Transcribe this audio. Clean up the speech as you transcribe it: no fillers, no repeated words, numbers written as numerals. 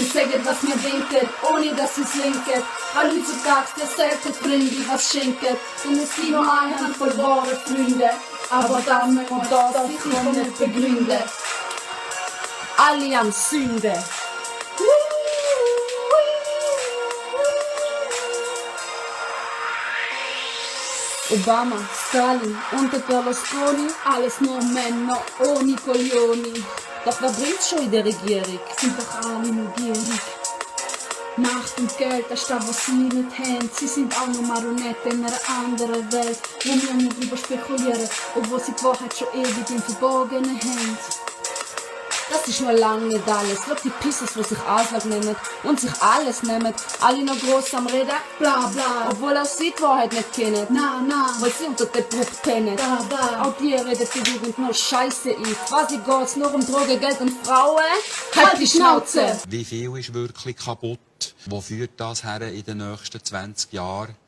Wir sagen, was wir denken, ohne dass es linken. Weil heutzutage der selten Freunde was schenken. Denn es gibt nur eine Handvoll wahre Freunde. Aber das und das sicher nicht begründen. Alle am Sünde. Obama, Stalin und der Berlusconi, alles nur Männer ohne Coglioni. Doch wer bringt's schon in der Regierung? Sind doch alle nur gierig. Macht und Geld, das ist das, was sie nicht haben. Sie sind auch nur Marionetten in einer anderen Welt, wo wir nur drüber spekulieren, obwohl sie die Wahrheit schon ewig im Verborgenen haben. Das ist noch lange nicht alles. Schau die Pisses, die sich Anschlag nehmen und sich alles nehmen. Alle noch gross am Reden, bla bla. Obwohl auch sie die Wahrheit nicht kennen. Na, weil sie unter der Brücke pennen. Auch die redet die Jugend nur Scheiße ein. Quasi geht's nur um Drogen, Geld und Frauen. Halt die Schnauze! Wie viel ist wirklich kaputt? Wo führt das her in den nächsten 20 Jahren?